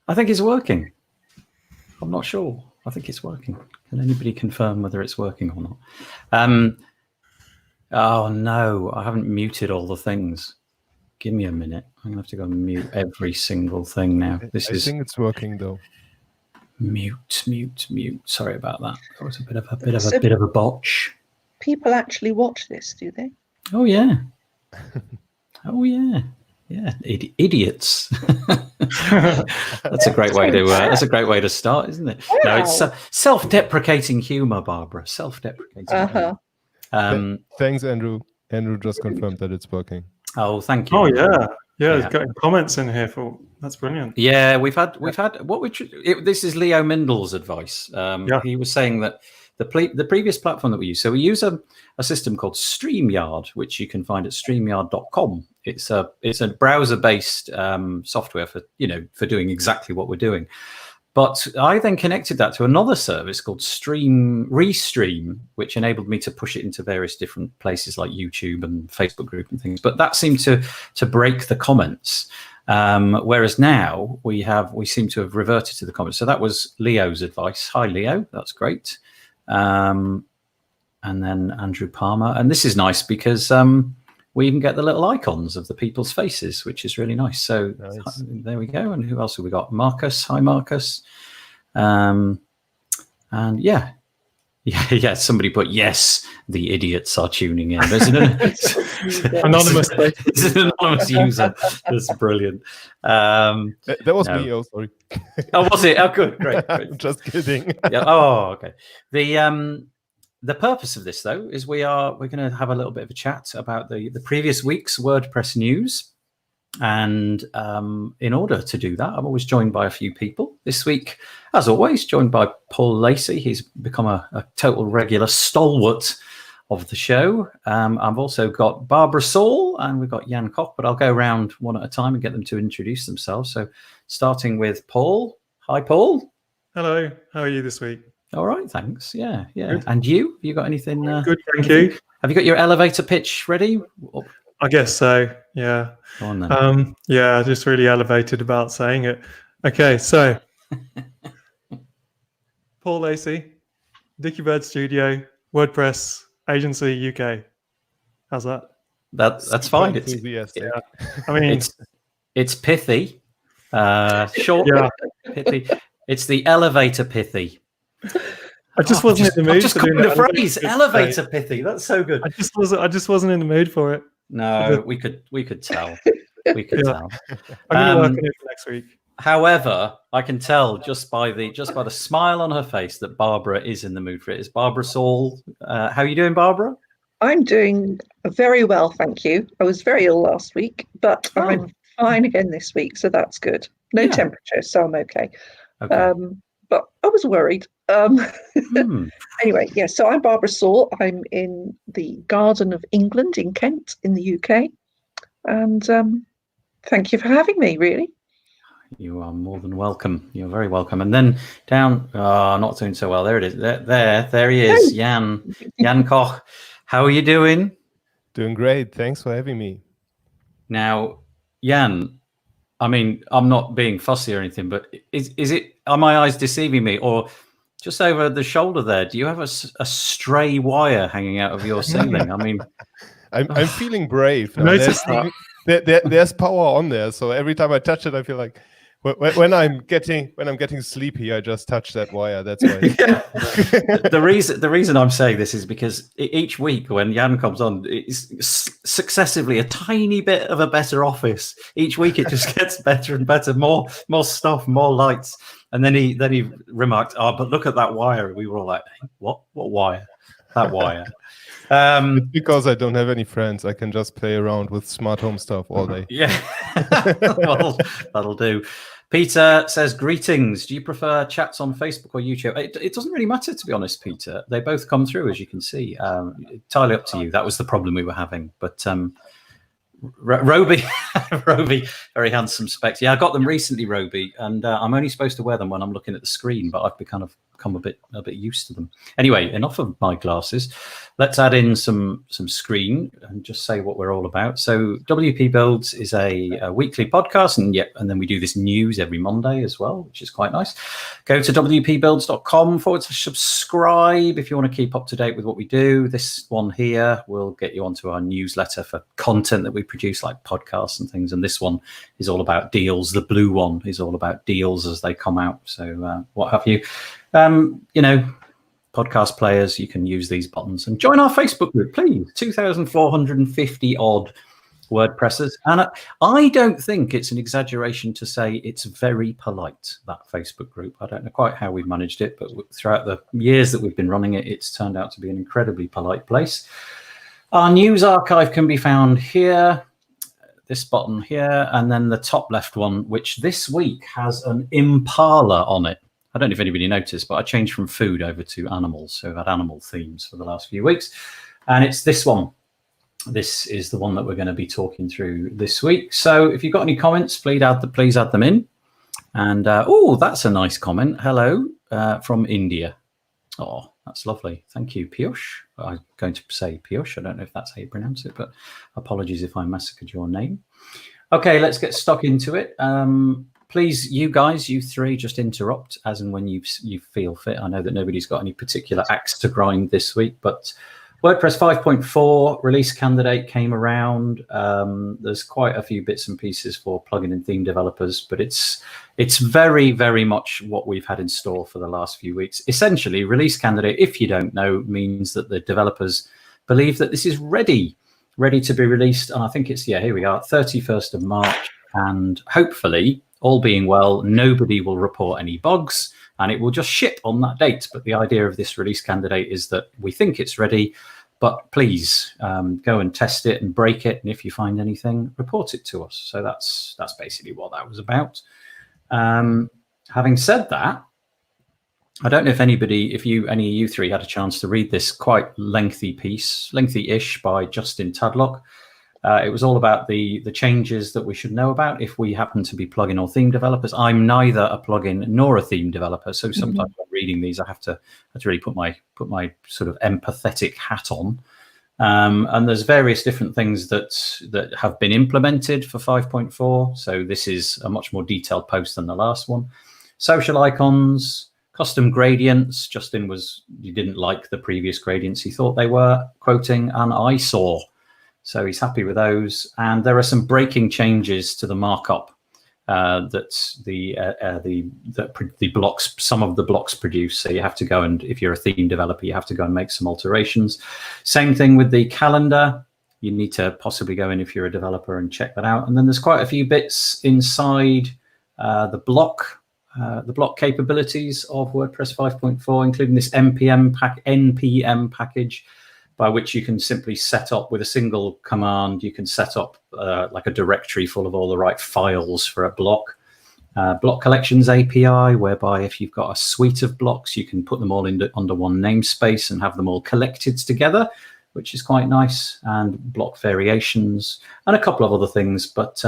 I think it's working. I'm not sure. I think it's working. Can anybody confirm whether it's working or not? Oh, no, I haven't muted all the things. Give me a minute. I'm going to have to go and mute every single thing now. I think it's working, though. Mute. Sorry about that. That was a bit of a botch. People actually watch this, do they? Oh, yeah. Oh, yeah. Yeah, idiots. That's a great way to. That's a great way to start, isn't it? Wow. No, it's self-deprecating humor, Barbara. Self-deprecating. Humor. Thanks, Andrew. Andrew just confirmed that it's working. Oh, thank you. Oh yeah. There's got comments in here for that's brilliant. Yeah, we've had this is Leo Mindell's advice. He was saying that the previous platform that we use. So we use a system called StreamYard, which you can find at streamyard.com. It's a browser-based software for doing exactly what we're doing. But I then connected that to another service called Restream, which enabled me to push it into various different places like YouTube and Facebook group and things. But that seemed to break the comments. Whereas now we seem to have reverted to the comments. So that was Leo's advice. Hi, Leo. That's great. And then Andrew Palmer. And this is nice because we even get the little icons of the people's faces, which is really nice. So nice. There we go. And who else have we got? Marcus. Hi, Marcus. And yeah. Somebody put, yes, the idiots are tuning in. There's an anonymous. It's an anonymous user. That's brilliant. That was me. Oh, sorry. Oh, was it? Oh, good. Great. Just kidding. Yeah. Oh, okay. The purpose of this, though, is we're going to have a little bit of a chat about the previous week's WordPress news. And in order to do that, I'm always joined by a few people. This week, as always, joined by Paul Lacey. He's become a total regular stalwart of the show. I've also got Barbara Saul and we've got Jan Koch, but I'll go around one at a time and get them to introduce themselves. So starting with Paul. Hi, Paul. Hello. How are you this week? All right, thanks. Yeah. Good. And you? Have you got anything? Good, thank you. Have you got your elevator pitch ready? I guess so, yeah. Go on then. Yeah, just really elevated about saying it. Okay, so Paul Lacey, Dicky Bird Studio, WordPress Agency UK. How's that? That's fine. Yeah. I mean, it's pithy, short, pithy. It's the elevator pithy. I just wasn't in the mood. Just coined the phrase elevator pithy. That's so good. I just wasn't in the mood for it. No, we could tell. We could tell. I'm going to work on it for next week. However, I can tell just by the smile on her face that Barbara is in the mood for it. It's Barbara Saul. How are you doing, Barbara? I'm doing very well, thank you. I was very ill last week, but I'm fine again this week, so that's good. No temperature, so I'm okay. But I was worried. Anyway, so I'm Barbara Saul. I'm in the Garden of England in Kent in the UK. And thank you for having me, really. You are more than welcome. You're very welcome. And then down, not doing so well. There it is. There he is, Jan Koch. How are you doing? Doing great. Thanks for having me. Now, Jan, I mean, I'm not being fussy or anything, but are my eyes deceiving me? Or just over the shoulder there, do you have a stray wire hanging out of your ceiling? I mean, I'm feeling brave. There's power on there, so every time I touch it, I feel like when I'm getting sleepy, I just touch that wire. That's why. The reason I'm saying this is because each week when Jan comes on, it's successively a tiny bit of a better office. Each week it just gets better and better, more stuff, more lights. And then he remarked, but look at that wire. We were all like, hey, what wire? That wire. It's because I don't have any friends. I can just play around with smart home stuff all day. Yeah. Well, that'll do. Peter says, greetings. Do you prefer chats on Facebook or YouTube? It doesn't really matter, to be honest, Peter. They both come through, as you can see. Entirely up to you. That was the problem we were having. But Roby, very handsome specs. Yeah, I got them recently, Roby, and I'm only supposed to wear them when I'm looking at the screen, but I've kind of become a bit used to them. Anyway, enough of my glasses. Let's add in some screen and just say what we're all about. So WP Builds is a weekly podcast, and then we do this news every Monday as well, which is quite nice. Go to wpbuilds.com/subscribe if you want to keep up to date with what we do. This one here will get you onto our newsletter for content that we produce, like podcasts and things. And this one is all about deals. The blue one is all about deals as they come out. So what have you? Podcast players, you can use these buttons and join our Facebook group, please. 2,450 odd WordPressers. And I don't think it's an exaggeration to say it's very polite, that Facebook group. I don't know quite how we've managed it, but throughout the years that we've been running it, it's turned out to be an incredibly polite place. Our news archive can be found here, this button here, and then the top left one, which this week has an impala on it. I don't know if anybody noticed, but I changed from food over to animals. So I've had animal themes for the last few weeks. And it's this one. This is the one that we're going to be talking through this week. So if you've got any comments, please add them in. And, that's a nice comment. Hello from India. Oh, that's lovely. Thank you, Piyush. I'm going to say Piyush. I don't know if that's how you pronounce it, but apologies if I massacred your name. Okay, let's get stuck into it. Please, you three, just interrupt as and when you feel fit. I know that nobody's got any particular axe to grind this week, but WordPress 5.4 release candidate came around. There's quite a few bits and pieces for plugin and theme developers, but it's very, very much what we've had in store for the last few weeks. Essentially, release candidate, if you don't know, means that the developers believe that this is ready to be released. And I think it's, here we are, 31st of March. And hopefully, all being well, nobody will report any bugs and it will just ship on that date. But the idea of this release candidate is that we think it's ready, but please go and test it and break it. And if you find anything, report it to us. So that's basically what that was about. Having said that, I don't know if any of you three had a chance to read this quite lengthy-ish by Justin Tadlock. It was all about the changes that we should know about if we happen to be plugin or theme developers. I'm neither a plugin nor a theme developer, so sometimes when reading these, I have to really put my sort of empathetic hat on. And there's various different things that have been implemented for 5.4. So this is a much more detailed post than the last one. Social icons, custom gradients. Justin he didn't like the previous gradients. He thought they were, quoting, an eyesore. So he's happy with those. And there are some breaking changes to the markup that the blocks, some of the blocks produce. So you have to go and, if you're a theme developer, you have to go and make some alterations. Same thing with the calendar. You need to possibly go in if you're a developer and check that out. And then there's quite a few bits inside the block capabilities of WordPress 5.4, including this NPM package, by which you can simply set up with a single command. You can set up like a directory full of all the right files for a block. Block collections API, whereby if you've got a suite of blocks, you can put them all under one namespace and have them all collected together, which is quite nice. And block variations and a couple of other things. But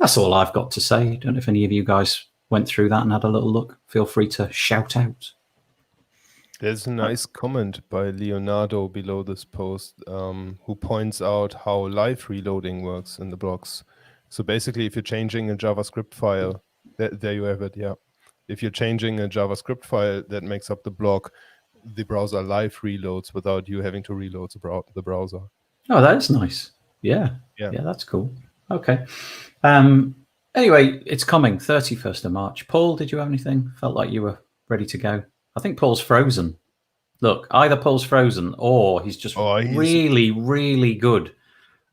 that's all I've got to say. Don't know if any of you guys went through that and had a little look. Feel free to shout out. There's a nice comment by Leonardo below this post who points out how live reloading works in the blocks. So basically, if you're changing a JavaScript file, there you have it, yeah. If you're changing a JavaScript file that makes up the block, the browser live reloads without you having to reload the browser. Oh, that's nice. Yeah, that's cool. Okay. Anyway, it's coming, 31st of March. Paul, did you have anything? Felt like you were ready to go. I think Paul's frozen. Look, either Paul's frozen or he's just really, really good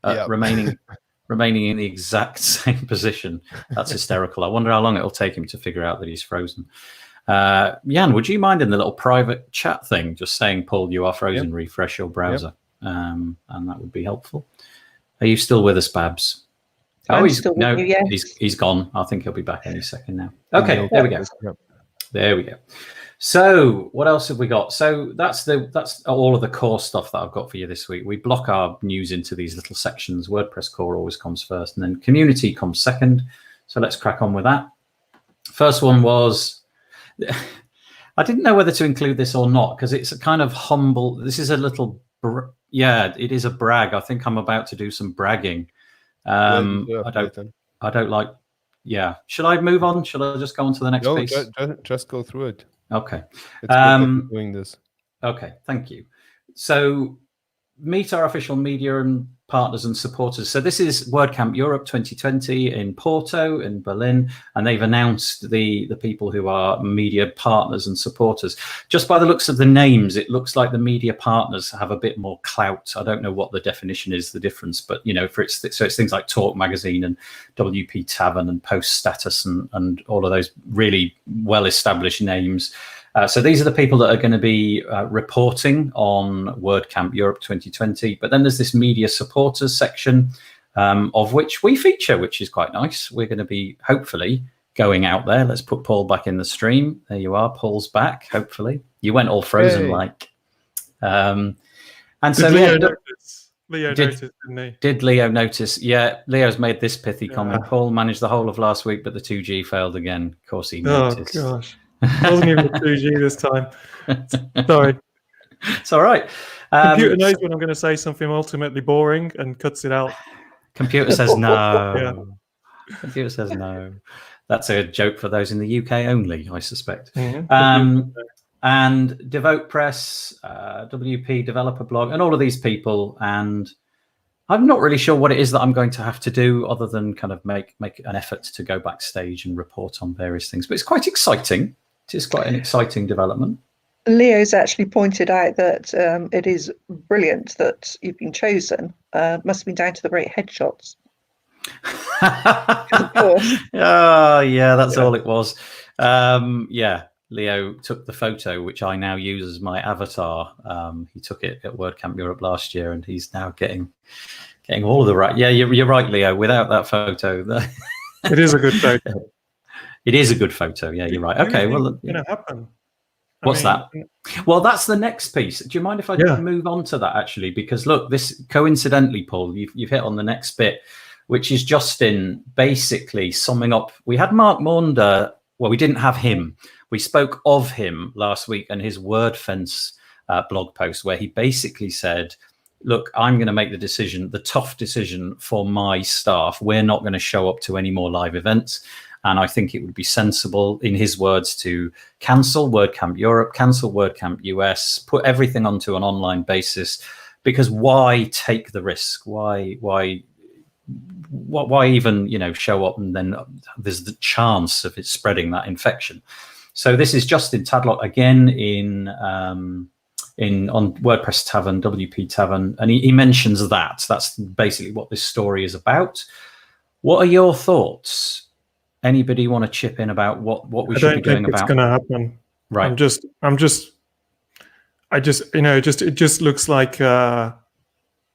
at remaining in the exact same position. That's hysterical. I wonder how long it'll take him to figure out that he's frozen. Jan, would you mind in the little private chat thing just saying, Paul, you are frozen, refresh your browser. And that would be helpful. Are you still with us, Babs? He's gone. I think he'll be back any second now. Okay, there we go. There we go. So what else have we got? So that's all of the core stuff that I've got for you this week. We block our news into these little sections. WordPress core always comes first, and then community comes second. So let's crack on with that. First one was, I didn't know whether to include this or not because it's a kind of humble. This is a little, it is a brag. I think I'm about to do some bragging. I don't like. Yeah. Should I move on? Should I just go on to the next piece? Just go through it. Okay. It's good that you're doing this. Okay. Thank you. So meet our official media and partners and supporters. So this is WordCamp Europe 2020 in Porto, in Berlin, and they've announced the people who are media partners and supporters. Just by the looks of the names, it looks like the media partners have a bit more clout. I don't know what the definition is, the difference, but it's things like Talk Magazine and WP Tavern and Post Status and all of those really well-established names. So these are the people that are going to be reporting on WordCamp Europe 2020. But then there's this media supporters section, of which we feature, which is quite nice. We're going to be hopefully going out there. Let's put Paul back in the stream. There you are. Paul's back, hopefully. You went all frozen like. And so Leo notice? Leo noticed, didn't he? Did Leo notice? Yeah, Leo's made this pithy comment. Paul managed the whole of last week, but the 2G failed again. Of course he noticed. Oh, gosh. It wasn't even 2G this time. Sorry. It's all right. Computer knows when I'm going to say something ultimately boring and cuts it out. Computer says no. Computer says no. That's a joke for those in the UK only, I suspect. Mm-hmm. And Devote Press, WP Developer Blog, and all of these people. And I'm not really sure what it is that I'm going to have to do other than kind of make an effort to go backstage and report on various things. But it's quite exciting. It is quite an exciting development. Leo's actually pointed out that it is brilliant that you've been chosen. Must have been down to the great headshots. Of course. Oh, yeah, that's all it was. Leo took the photo, which I now use as my avatar. He took it at WordCamp Europe last year, and he's now getting all of the right. Yeah, you're right, Leo. Without that photo, it is a good photo. It is a good photo. Yeah, you're right. Okay, well, what's going to happen? What's that? Well, that's the next piece. Do you mind if I move on to that, actually? Because look, this coincidentally, Paul, you've hit on the next bit, which is Justin basically summing up. We had Mark Monda. Well, we didn't have him. We spoke of him last week and his WordFence blog post, where he basically said, look, I'm going to make the tough decision for my staff. We're not going to show up to any more live events. And I think it would be sensible, in his words, to cancel WordCamp Europe, cancel WordCamp US, put everything onto an online basis, because why take the risk? Why even show up and then there's the chance of it spreading that infection. So this is Justin Tadlock again on WordPress Tavern, WP Tavern, and he mentions that. That's basically what this story is about. What are your thoughts? Anybody want to chip in about what we should be doing about? I don't think it's going to happen. Right. It just looks like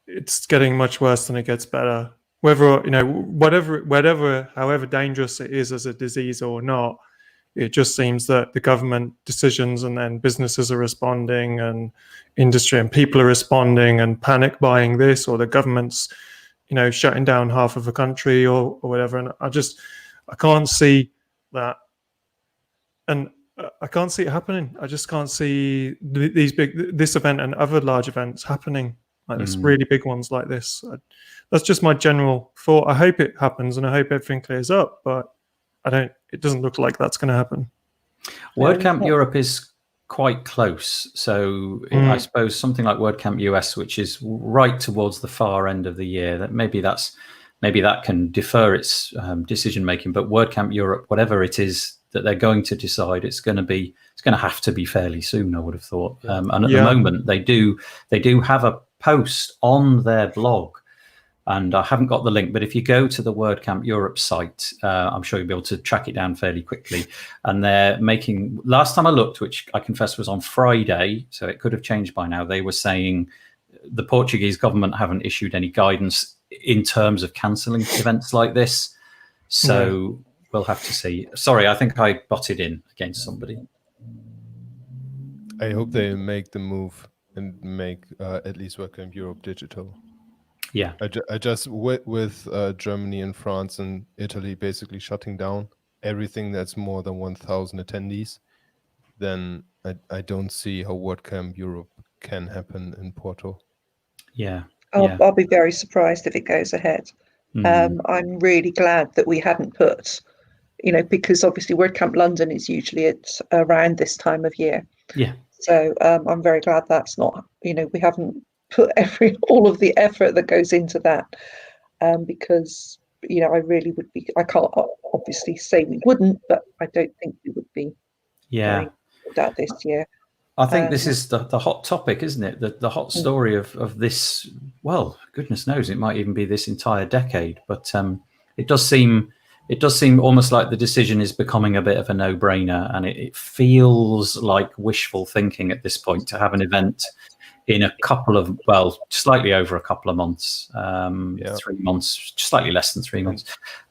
it's getting much worse than it gets better. Whether however dangerous it is as a disease or not, it just seems that the government decisions and then businesses are responding and industry and people are responding and panic buying this, or the government's, shutting down half of a country or whatever. And I can't see that. And I can't see it happening. I just can't see this event and other large events happening like this, really big ones like this. That's just my general thought. I hope it happens and I hope everything clears up, but it doesn't look like that's going to happen. WordCamp Europe is quite close. So I suppose something like WordCamp US, which is right towards the far end of the year, that maybe that can defer its decision making. But WordCamp Europe, whatever it is that they're going to decide, it's going to have to be fairly soon, I would have thought. And at the moment, they do have a post on their blog. And I haven't got the link, but if you go to the WordCamp Europe site, I'm sure you'll be able to track it down fairly quickly. And they're making, last time I looked, which I confess was on Friday, so it could have changed by now, they were saying the Portuguese government haven't issued any guidance in terms of cancelling events like this. So we'll have to see. Sorry, I think I butted in against somebody. I hope they make the move and make at least WordCamp Europe digital. Yeah, I just with Germany and France and Italy basically shutting down everything that's more than 1,000 attendees. then I don't see how WordCamp Europe can happen in Porto. Yeah. I'll be very surprised if it goes ahead. I'm really glad that we hadn't put, because obviously WordCamp London is usually at around this time of year. Yeah. So I'm very glad that's not, we haven't put all of the effort that goes into that, because, I really would be, I can't obviously say we wouldn't, but I don't think we would be doing that this year. I think this is the hot topic, isn't it? The hot story of this, well, goodness knows, it might even be this entire decade, but it does seem almost like the decision is becoming a bit of a no-brainer, and it feels like wishful thinking at this point to have an event in a couple of, slightly over a couple of months, 3 months, slightly less than 3 months,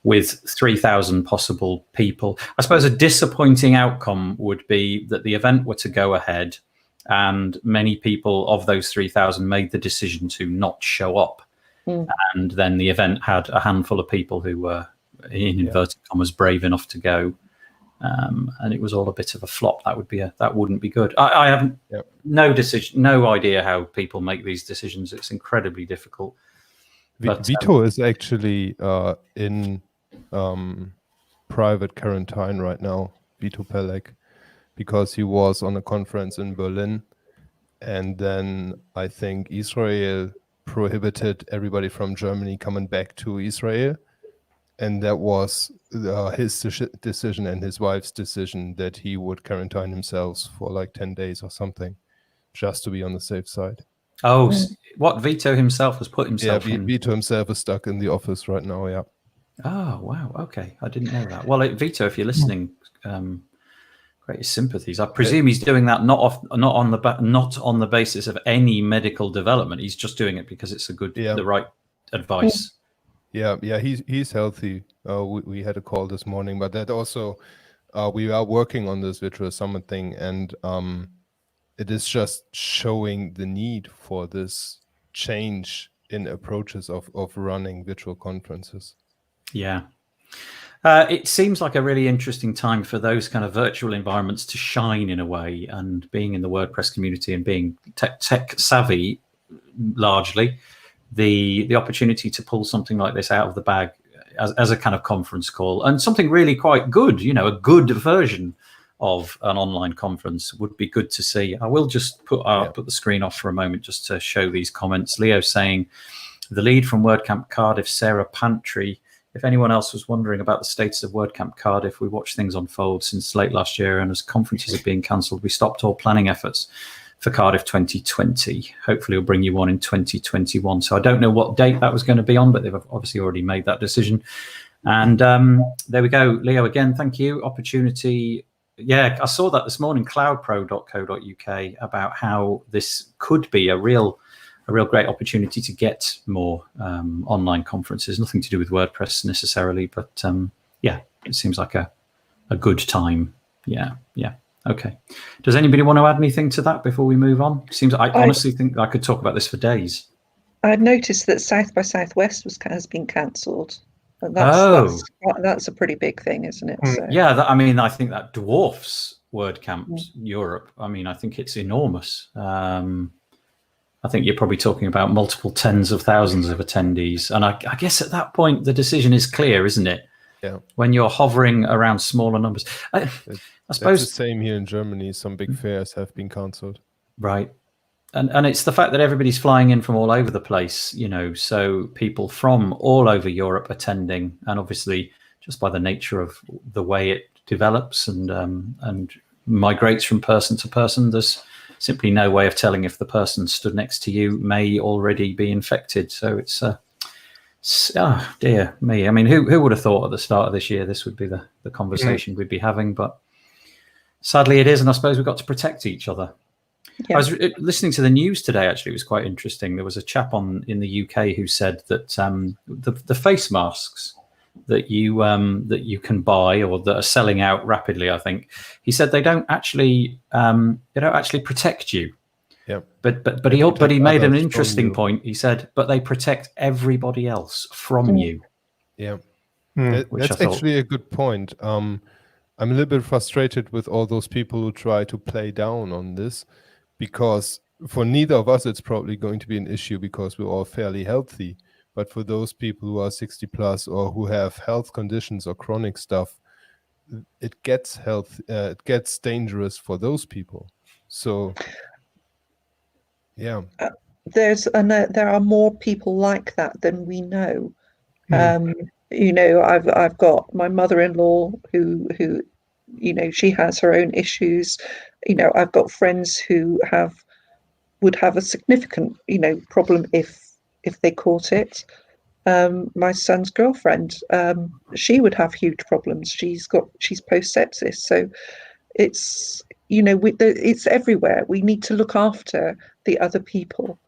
with 3,000 possible people. I suppose a disappointing outcome would be that the event were to go ahead and many people of those 3,000 made the decision to not show up. And then the event had a handful of people who were, in inverted commas, brave enough to go. And it was all a bit of a flop. That wouldn't be good. I have no idea how people make these decisions. It's incredibly difficult. Vito is actually in private quarantine right now, Vito Pelek, because he was on a conference in Berlin, and then I think Israel prohibited everybody from Germany coming back to Israel. And that was his decision and his wife's decision that he would quarantine himself for like 10 days or something, just to be on the safe side. Oh, what? Vito himself has put himself in? Vito himself is stuck in the office right now, yeah. Oh, wow. Okay. I didn't know that. Well, Vito, if you're listening, greatest sympathies. I presume he's doing that not on the basis of any medical development. He's just doing it because it's the right advice. Yeah, he's healthy. We had a call this morning, but that also we are working on this virtual summit thing, and it is just showing the need for this change in approaches of running virtual conferences. Yeah. It seems like a really interesting time for those kind of virtual environments to shine in a way, and being in the WordPress community and being tech savvy largely, the opportunity to pull something like this out of the bag as a kind of conference call, and something really quite good, a good version of an online conference would be good to see. I will just put the screen off for a moment just to show these comments. Leo saying, the lead from WordCamp Cardiff, Sarah Pantry. If anyone else was wondering about the status of WordCamp Cardiff, we watched things unfold since late last year, and as conferences are being cancelled, we stopped all planning efforts for Cardiff 2020. Hopefully we'll bring you one in 2021. So I don't know what date that was going to be on, but they've obviously already made that decision. And there we go. Leo, again, thank you. Opportunity. Yeah, I saw that this morning, cloudpro.co.uk, about how this could be a real great opportunity to get more online conferences. Nothing to do with WordPress necessarily, but it seems like a good time. Yeah. Okay. Does anybody want to add anything to that before we move on? I honestly think I could talk about this for days. I've noticed that South by Southwest has been cancelled. And that's a pretty big thing, isn't it? So. Yeah, I think that dwarfs WordCamp Europe. I think it's enormous. I think you're probably talking about multiple tens of thousands of attendees. And I guess at that point, the decision is clear, isn't it? Yeah. When you're hovering around smaller numbers. I suppose it's the same here in Germany. Some big fairs have been cancelled. Right. And it's the fact that everybody's flying in from all over the place, so people from all over Europe attending, and obviously just by the nature of the way it develops and migrates from person to person, there's simply no way of telling if the person stood next to you may already be infected. So it's dear me. Who would have thought at the start of this year this would be the conversation we'd be having? But sadly it is, and I suppose we've got to protect each other. Yeah. I was listening to the news today, actually. It was quite interesting. There was a chap in the UK who said that the face masks that you can buy, or that are selling out rapidly, I think, he said they don't actually protect you. Yeah. But he made an interesting point. He said, but they protect everybody else from you. Yeah. That's actually a good point. I'm a little bit frustrated with all those people who try to play down on this, because for neither of us, it's probably going to be an issue because we're all fairly healthy. But for those people who are 60 plus or who have health conditions or chronic stuff, it gets dangerous for those people. So, yeah. There are more people like that than we know. You know, I've got my mother-in-law who you know, she has her own issues. You know, I've got friends who would have a significant, you know, problem if they caught it. My son's girlfriend, she would have huge problems. She's post-sepsis, so it's, you know, it's everywhere. We need to look after the other people,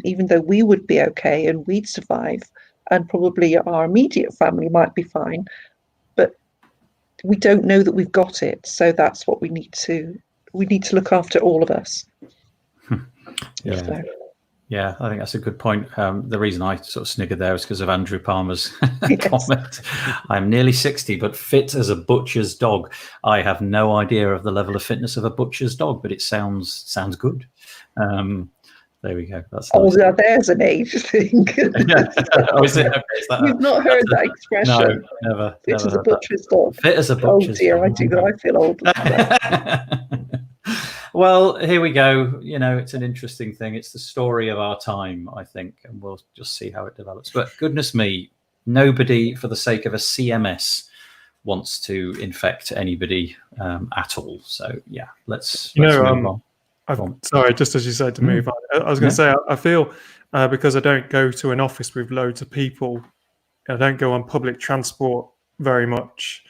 even though we would be okay and we'd survive, and probably our immediate family might be fine, but we don't know that we've got it. So that's what we need to look after, all of us. Yeah. So. Yeah, I think that's a good point. The reason I sort of sniggered there is because of Andrew Palmer's comment. I'm nearly 60, but fit as a butcher's dog. I have no idea of the level of fitness of a butcher's dog, but it sounds good. There we go. That's nice. Yeah, there's an age thing. Oh, is it? Okay, You've not heard that expression? No, never. Fit as a butcher's dog. Fit as a butcher's dog. Oh dear, dog. I feel old. Well, here we go. You know, it's an interesting thing. It's the story of our time, I think, and we'll just see how it develops. But goodness me, nobody, for the sake of a CMS, wants to infect anybody at all. So yeah, let's move on. Sorry, just as you said to move on, I was going to say, I feel because I don't go to an office with loads of people, I don't go on public transport very much,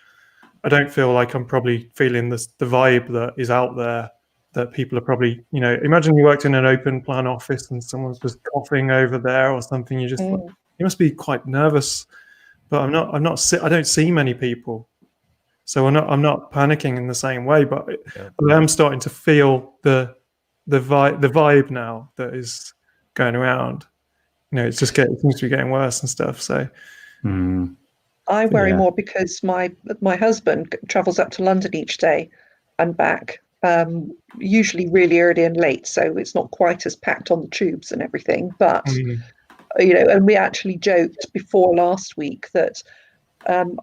I don't feel like I'm probably feeling the vibe that is out there, that people are probably, you know, imagine you worked in an open plan office and someone's just coughing over there or something, you just you must be quite nervous. But I don't see many people, so I'm not panicking in the same way, but I am starting to feel the vibe now that is going around. You know, it seems to be getting worse and stuff. So I worry more because my husband travels up to London each day and back, usually really early and late, so it's not quite as packed on the tubes and everything. But you know, and we actually joked before last week that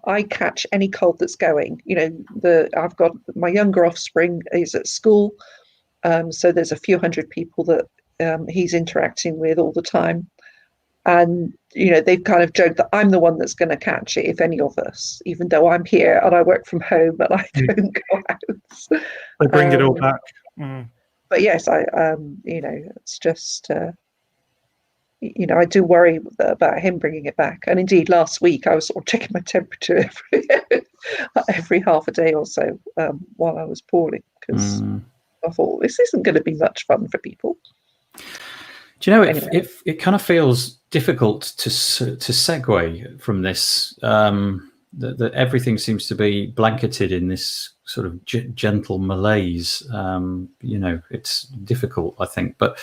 I catch any cold that's going. You know, I've got my younger offspring is at school. So there's a few hundred people that he's interacting with all the time. And, you know, they've kind of joked that I'm the one that's going to catch it, if any of us, even though I'm here and I work from home and I don't go out. They bring it all back. But yes, you know, it's just, you know, I do worry about him bringing it back. And indeed, last week I was sort of checking my temperature every half a day or so while I was poorly, because I thought this isn't going to be much fun for people. Do you know, it kind of feels difficult to segue from this, that everything seems to be blanketed in this sort of gentle malaise. You know, it's difficult, I think. But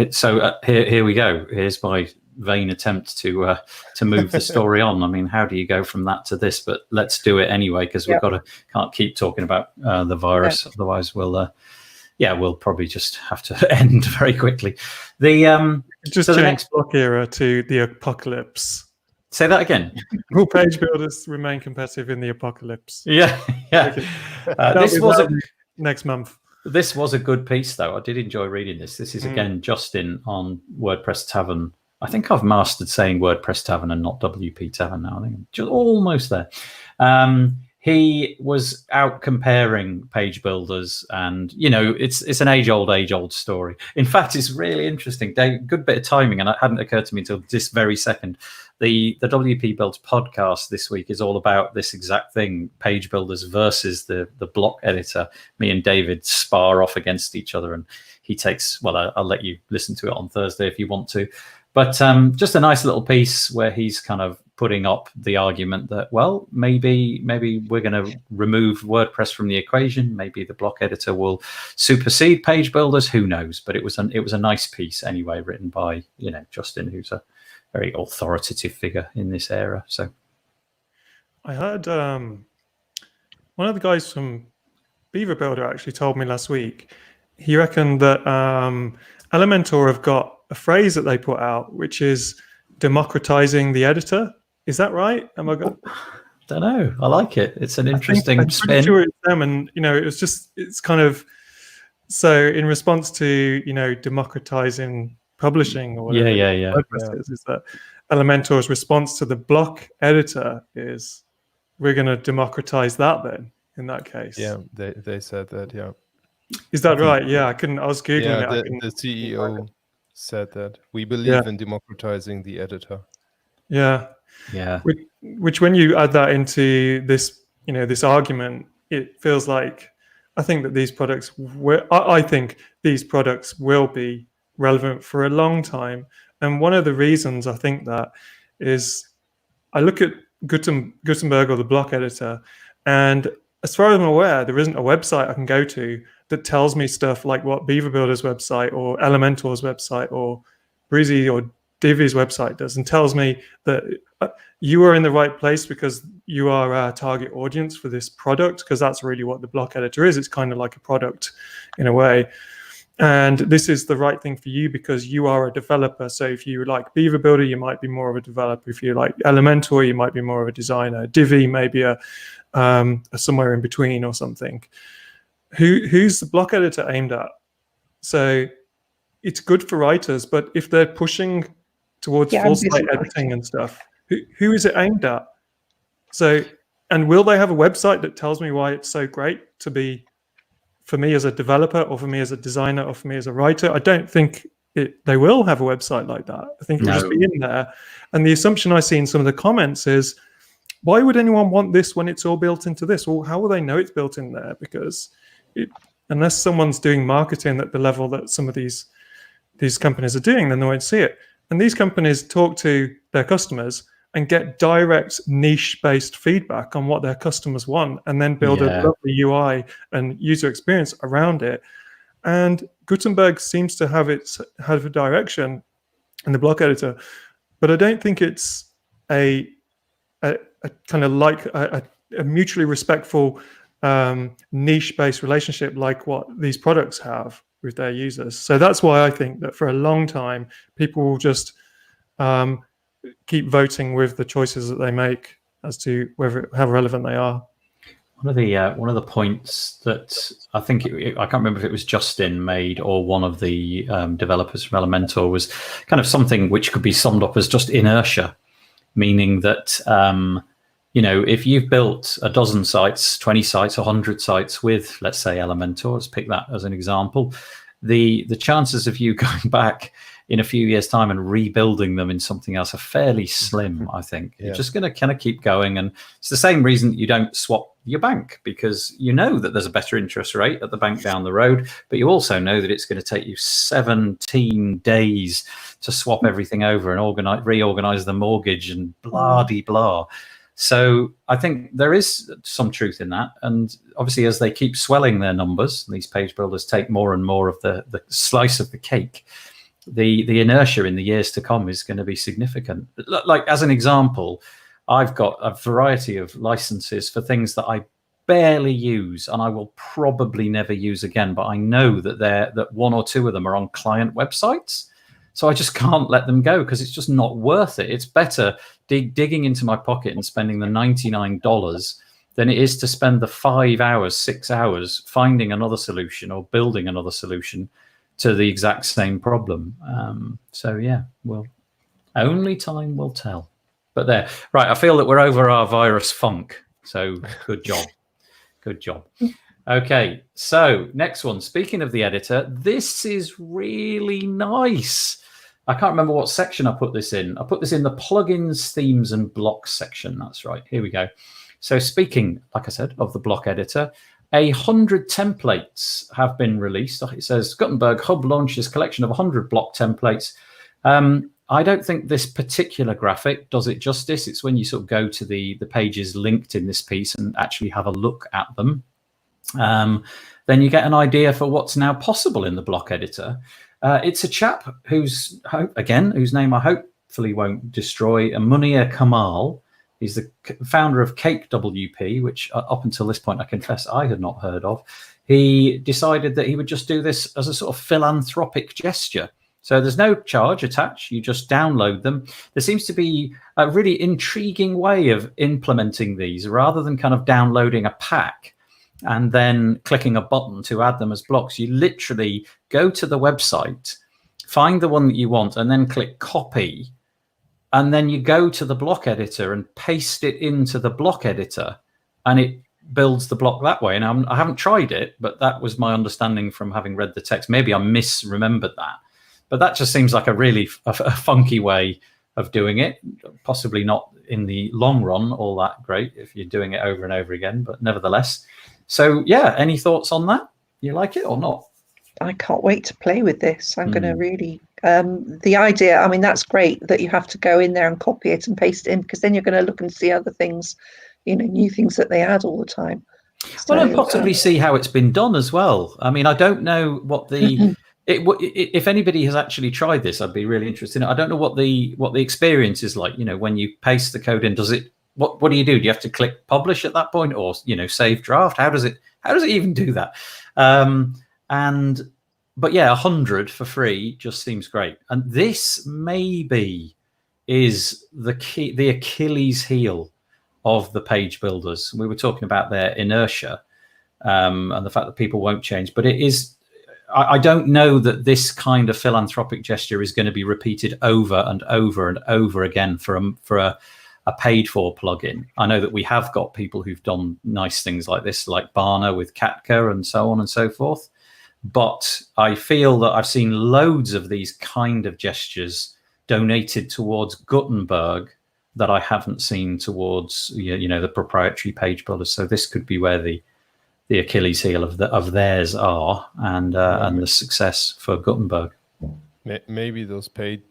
so here we go. Here's my vain attempt to move the story on. I mean, how do you go from that to this? But let's do it anyway, because can't keep talking about the virus. Otherwise, we'll probably just have to end very quickly. Just change next block era to the apocalypse. Say that again. Will page builders remain competitive in the apocalypse? Yeah. This was next month. This was a good piece, though. I did enjoy reading this. This is again Justin on WordPress Tavern. I think I've mastered saying WordPress Tavern and not WP Tavern now. I think I'm just almost there. He was out comparing page builders, and you know, it's an age old story. In fact, it's really interesting. Good bit of timing, and it hadn't occurred to me until this very second. The WP Builds podcast this week is all about this exact thing: page builders versus the block editor. Me and David spar off against each other, and he takes. Well, I'll let you listen to it on Thursday if you want to. But just a nice little piece where he's kind of putting up the argument that, well, maybe we're going to remove WordPress from the equation. Maybe the block editor will supersede page builders. Who knows? But it was a nice piece anyway, written by, you know, Justin, who's a very authoritative figure in this era. So I heard one of the guys from Beaver Builder actually told me last week. He reckoned that Elementor have got a phrase that they put out, which is democratizing the editor. Is that right? Am I got? Don't know. I like it. It's an interesting I'm spin. pretty sure it's them, and it's kind of so in response to democratizing publishing or whatever. Yeah. Is that Elementor's response to the block editor is we're going to democratize that then in that case. Yeah, they said that. Yeah. Is that right? Yeah, I was googling it. The CEO said that we believe in democratizing the editor. Yeah. Yeah. Which when you add that into this, this argument, it feels like I think that these products will be relevant for a long time. And one of the reasons I think that is I look at Gutenberg or the block editor, and as far as I'm aware, there isn't a website I can go to that tells me stuff like what Beaver Builder's website or Elementor's website or Breezy or Divi's website does, and tells me that you are in the right place because you are our target audience for this product, because that's really what the block editor is. It's kind of like a product in a way. And this is the right thing for you because you are a developer. So if you like Beaver Builder, you might be more of a developer. If you like Elementor, you might be more of a designer. Divi maybe a somewhere in between or something. Who's the block editor aimed at? So it's good for writers, but if they're pushing towards full site editing and stuff, who is it aimed at? So, and will they have a website that tells me why it's so great to be for me as a developer or for me as a designer or for me as a writer? I don't think they will have a website like that. I think it'll just be in there. And the assumption I see in some of the comments is, why would anyone want this when it's all built into this? Well, how will they know it's built in there? Because unless someone's doing marketing at the level that some of these companies are doing, then they won't see it. And these companies talk to their customers and get direct niche-based feedback on what their customers want, and then build a lovely UI and user experience around it. And Gutenberg seems to have a direction in the block editor, but I don't think it's a kind of like a mutually respectful niche-based relationship like what these products have with their users. So that's why I think that for a long time, people will just keep voting with the choices that they make as to how relevant they are. One of the points that I think I can't remember if it was Justin made or one of the developers from Elementor was kind of something which could be summed up as just inertia, meaning that if you've built a dozen sites, 20 sites, 100 sites with, let's say, Elementor, let's pick that as an example, the chances of you going back in a few years' time and rebuilding them in something else are fairly slim, I think. You're just going to kind of keep going. And it's the same reason that you don't swap your bank, because you know that there's a better interest rate at the bank down the road, but you also know that it's going to take you 17 days to swap everything over and reorganize the mortgage and blah-de-blah. So I think there is some truth in that. And obviously, as they keep swelling their numbers, these page builders take more and more of the slice of the cake. The inertia in the years to come is going to be significant. Like, as an example, I've got a variety of licenses for things that I barely use and I will probably never use again, but I know that one or two of them are on client websites. So I just can't let them go because it's just not worth it. It's better digging into my pocket and spending the $99 than it is to spend the 5 hours, 6 hours finding another solution or building another solution to the exact same problem. Well, only time will tell. But there, right, I feel that we're over our virus funk. So good job. Good job. Okay, so next one. Speaking of the editor, this is really nice. I can't remember what section I put this in. I put this in the plugins, themes, and blocks section. That's right. Here we go. So speaking, like I said, of the block editor, 100 templates have been released. It says Gutenberg Hub launches collection of 100 block templates. I don't think this particular graphic does it justice. It's when you sort of go to the pages linked in this piece and actually have a look at them. Then you get an idea for what's now possible in the block editor. It's a chap whose name I hopefully won't destroy, Munir Kamal, He's the founder of Cake WP, which up until this point, I confess, I had not heard of. He decided that he would just do this as a sort of philanthropic gesture. So there's no charge attached. You just download them. There seems to be a really intriguing way of implementing these rather than kind of downloading a pack and then clicking a button to add them as blocks. You literally go to the website, find the one that you want, and then click copy. And then you go to the block editor and paste it into the block editor, and it builds the block that way. And I haven't tried it, but that was my understanding from having read the text. Maybe I misremembered that. But that just seems like a really funky way of doing it. Possibly not in the long run all that great if you're doing it over and over again, but nevertheless. So, yeah, any thoughts on that? You like it or not? I can't wait to play with this. I'm going to really... the idea, I mean, that's great that you have to go in there and copy it and paste it in, because then you're going to look and see other things, new things that they add all the time. Well, and possibly see how it's been done as well. I mean, I don't know what the... if anybody has actually tried this, I'd be really interested in it. I don't know what the experience is like. When you paste the code in, does it? What do you do? Do you have to click publish at that point, or save draft? How does it even do that? But yeah, 100 for free just seems great. And this maybe is the Achilles heel of the page builders. We were talking about their inertia and the fact that people won't change, but it is. I don't know that this kind of philanthropic gesture is going to be repeated over and over and over again for a paid-for plugin. I know that we have got people who've done nice things like this, like Barna with Katka and so on and so forth. But I feel that I've seen loads of these kind of gestures donated towards Gutenberg that I haven't seen towards the proprietary page builders. So this could be where the Achilles heel of theirs are, and the success for Gutenberg. Maybe those paid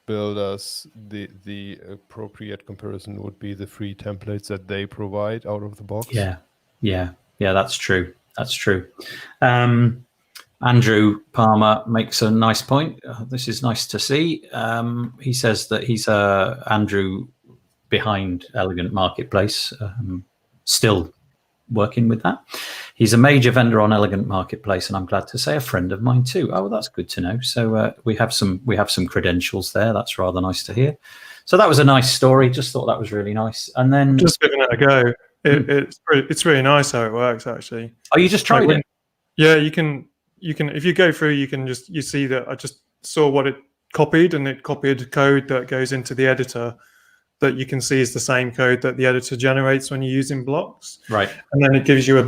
builders, the appropriate comparison would be the free templates that they provide out of the box. Yeah, that's true. Andrew Palmer makes a nice point. This is nice to see. He says that he's Andrew behind Elegant Marketplace, still working with that. He's a major vendor on Elegant Marketplace, and I'm glad to say a friend of mine too. Oh, that's good to know. So we have some credentials there. That's rather nice to hear. So that was a nice story. Just thought that was really nice. And then just giving it a go. It's really nice how it works, actually. Oh, you just tried it? Yeah, you can if you go through, you see that I just saw what it copied, and it copied code that goes into the editor that you can see is the same code that the editor generates when you're using blocks. Right. And then it gives you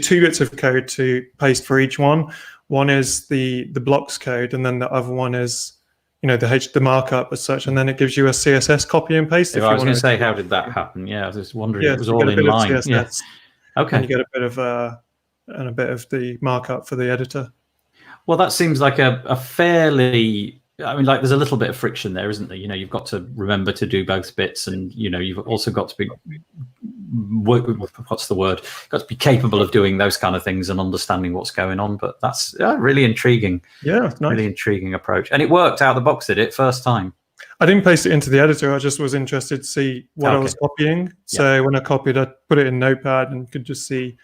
2 bits of code to paste for each one. One is the blocks code, and then the other one is, the markup as such. And then it gives you a CSS copy and paste. I was going to say, how did that happen? Yeah, I was just wondering. It was all in line. Yeah. Okay. And you get a bit of the markup for the editor. Well, that seems like a fairly... I mean, like, there's a little bit of friction there, isn't there? You've got to remember to do both bits, and you've also got to be got to be capable of doing those kind of things and understanding what's going on. But that's really intriguing. Yeah, nice. Really intriguing approach, and it worked out the box. Did it first time? I didn't paste it into the editor. I just was interested to see what I was copying. So when I copied, I put it in Notepad and could just see.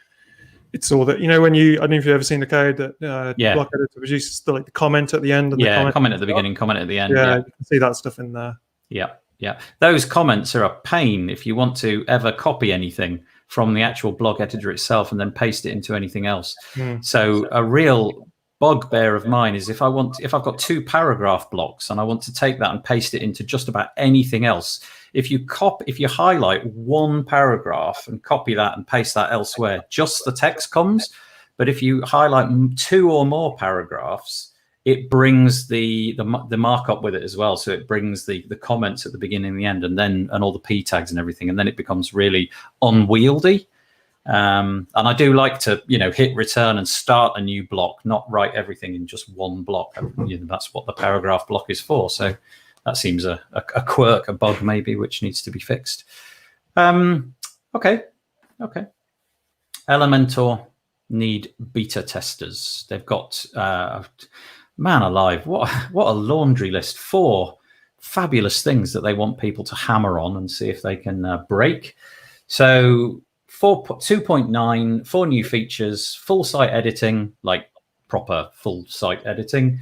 It's all that, when I don't know if you've ever seen the code that Block Editor produces, the comment at the end. And the comment at the beginning, comment at the end. Yeah, you can see that stuff in there. Yeah. Those comments are a pain if you want to ever copy anything from the actual blog editor itself and then paste it into anything else. So a real bugbear of mine is if I've got 2 paragraph blocks and I want to take that and paste it into just about anything else. If you highlight one paragraph and copy that and paste that elsewhere, just the text comes. But if you highlight 2 or more paragraphs, it brings the markup with it as well. So it brings the comments at the beginning and the end, and all the p tags and everything, and then it becomes really unwieldy. And I do like to hit return and start a new block, not write everything in just one block. That's what the paragraph block is for. So that seems a quirk, a bug maybe, which needs to be fixed. Okay. Elementor need beta testers. They've got man alive, what a laundry list. 4 fabulous things that they want people to hammer on and see if they can break. So 2.9, 4 new features, full site editing, like proper full site editing,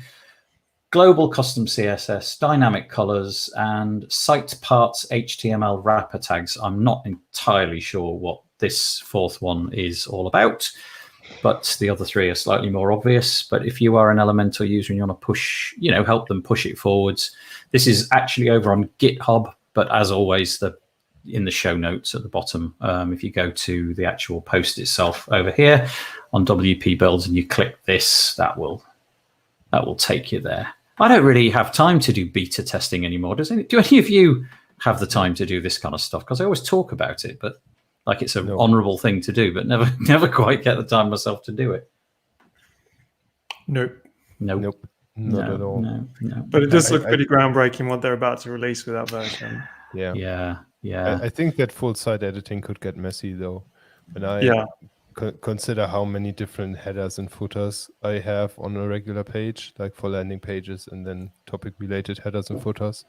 global custom CSS, dynamic colors, and site parts HTML wrapper tags. I'm not entirely sure what this 4th one is all about, but the other 3 are slightly more obvious. But if you are an Elementor user and you want to push, help them push it forwards, this is actually over on GitHub. But as always, in the show notes at the bottom, if you go to the actual post itself over here on WP Builds and you click this, that will take you there. I don't really have time to do beta testing anymore. Do any of you have the time to do this kind of stuff? Because I always talk about it, but like it's an honourable thing to do, but never quite get the time myself to do it. Nope. Not at all. No. But it does look pretty groundbreaking what they're about to release with that version. Yeah. I think that full site editing could get messy though. When I consider how many different headers and footers I have on a regular page, like for landing pages and then topic related headers and footers.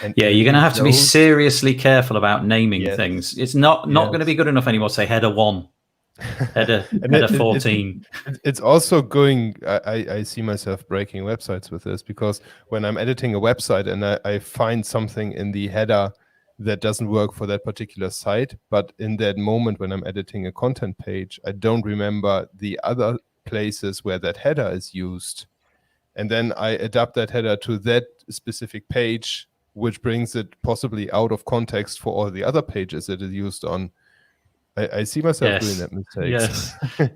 And you're going to have to be seriously careful about naming things. It's not going to be good enough anymore to say header 1, header 14. It's also going, I see myself breaking websites with this, because when I'm editing a website and I find something in the header that doesn't work for that particular site, but in that moment when I'm editing a content page, I don't remember the other places where that header is used. And then I adapt that header to that specific page, which brings it possibly out of context for all the other pages that is used on. I see myself doing that mistake.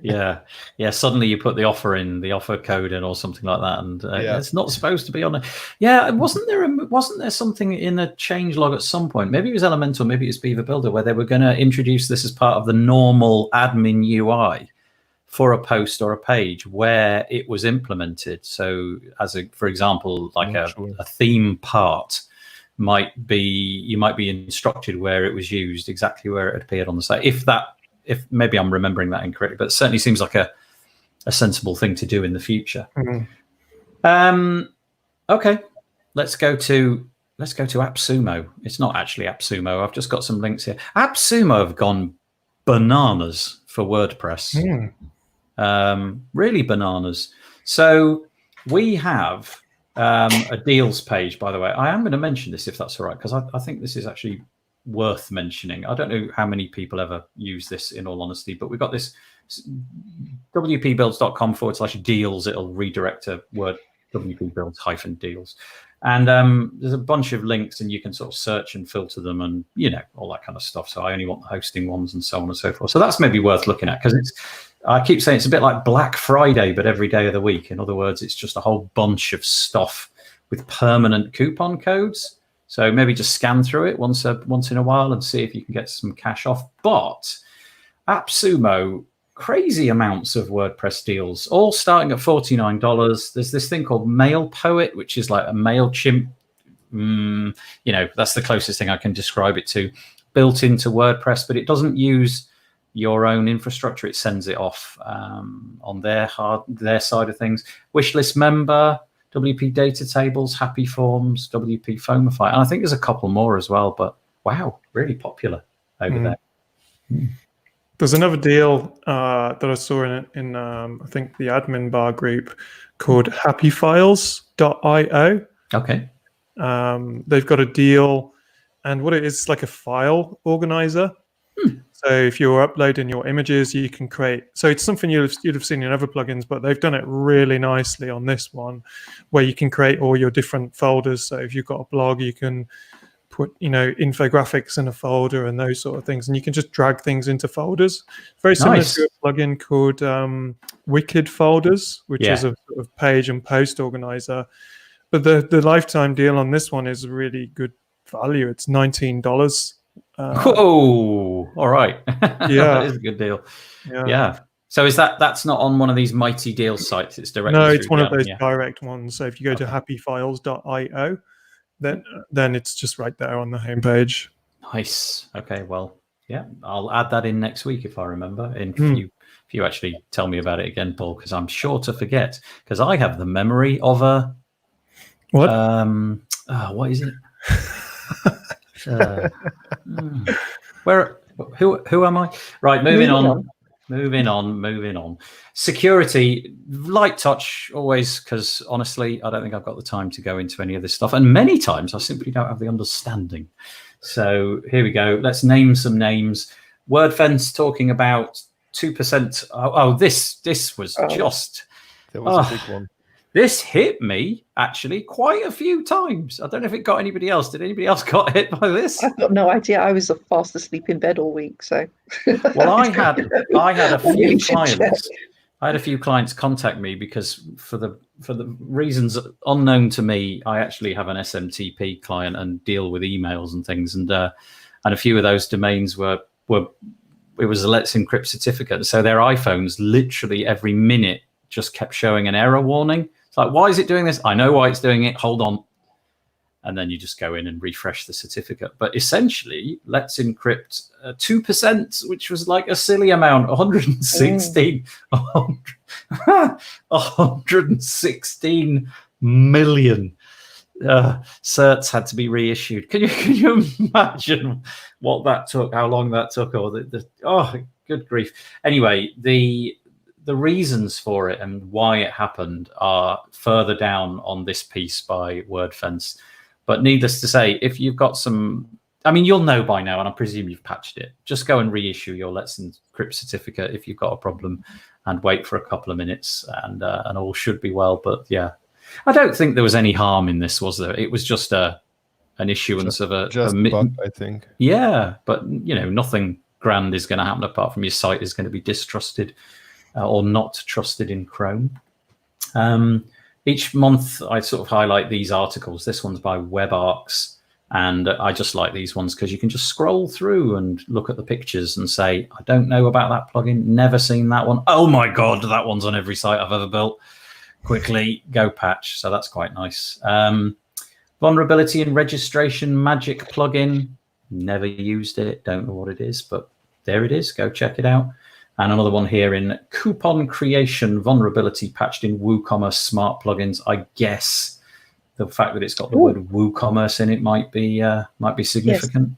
Yes. Suddenly you put the offer code in or something like that, and it's not supposed to be on it. Wasn't there something in a changelog at some point? Maybe it was Elementor, maybe it was Beaver Builder, where they were going to introduce this as part of the normal admin UI for a post or a page where it was implemented. So, for example, like a theme part. You might be instructed where it was used, exactly where it appeared on the site. If maybe I'm remembering that incorrectly, but it certainly seems like a sensible thing to do in the future. Mm-hmm. Okay, let's go to AppSumo. It's not actually AppSumo. I've just got some links here. AppSumo have gone bananas for WordPress. Really bananas. So we have a deals page, by the way. I am going to mention this if that's all right, because I think this is actually worth mentioning. I don't know how many people ever use this, in all honesty, but we've got this wpbuilds.com/deals. It'll redirect to word wpbuilds-deals. And there's a bunch of links, and you can sort of search and filter them and, all that kind of stuff. So I only want the hosting ones and so on and so forth. So that's maybe worth looking at, because I keep saying it's a bit like Black Friday, but every day of the week. In other words, it's just a whole bunch of stuff with permanent coupon codes. So maybe just scan through it once in a while and see if you can get some cash off. But AppSumo, crazy amounts of WordPress deals, all starting at $49. There's this thing called Mail Poet, which is like a MailChimp. That's the closest thing I can describe it to, built into WordPress, but it doesn't use your own infrastructure. It sends it off on their side of things. Wishlist Member, WP Data Tables, Happy Forms, WP Foamify, and I think there's a couple more as well. But wow, really popular over there. There's another deal that I saw in I think the admin bar group called happyfiles.io. Okay. They've got a deal, and what it is like a file organizer. So if you're uploading your images, you can create. So it's something you'd have seen in other plugins, but they've done it really nicely on this one, where you can create all your different folders. So if you've got a blog, you can put infographics in a folder and those sort of things, and you can just drag things into folders. Very similar to a plugin called Wicked Folders, which is a sort of page and post organizer. But the lifetime deal on this one is really good value. It's $19. Whoa! All right. That is a good deal. Yeah. So is that's not on one of these mighty deal sites? It's directly. No, it's one of those direct ones. So if you go to happyfiles.io, then it's just right there on the homepage. Nice. Okay. Well, I'll add that in next week if I remember. And if you actually tell me about it again, Paul, because I'm sure to forget, because I have the memory of a what? What is it? Who am I? Right, moving on. Security, light touch always, because honestly, I don't think I've got the time to go into any of this stuff. And many times I simply don't have the understanding. So here we go. Let's name some names. WordFence talking about 2%. Oh, this was just... That was a big one. This hit me, actually, quite a few times. I don't know if it got anybody else. Did anybody else got hit by this? I've got no idea. I was fast asleep in bed all week, so... Well, I had a few clients. I had a few clients contact me because for the reasons unknown to me, I actually have an SMTP client and deal with emails and things. And a few of those domains were it was a Let's Encrypt certificate. So their iPhones literally every minute just kept showing an error warning. It's like, why is it doing this? I know why it's doing it. Hold on. And then you just go in and refresh the certificate. But essentially, Let's Encrypt 2%, which was like a silly amount, 116 million certs had to be reissued. Can you imagine what that took, how long that took, or good grief. Anyway, the reasons for it and why it happened are further down on this piece by WordFence. But needless to say, if you've got some, I mean, you'll know by now, and I presume you've patched it. Just go and reissue your Let's Encrypt certificate if you've got a problem, and wait for a couple of minutes, and all should be well. But yeah, I don't think there was any harm in this, was there? It was just an issuance of a bug, I think. Yeah, but nothing grand is going to happen apart from your site is going to be distrusted or not trusted in Chrome. Each month, I sort of highlight these articles. This one's by WebArcs, and I just like these ones because you can just scroll through and look at the pictures and say, I don't know about that plugin, never seen that one. Oh my God, that one's on every site I've ever built. Quickly go patch. So that's quite nice. Vulnerability and registration magic plugin. Never used it. Don't know what it is, but there it is. Go check it out. And another one here in coupon creation vulnerability patched in WooCommerce smart plugins. I guess the fact that it's got the word WooCommerce in it might be significant.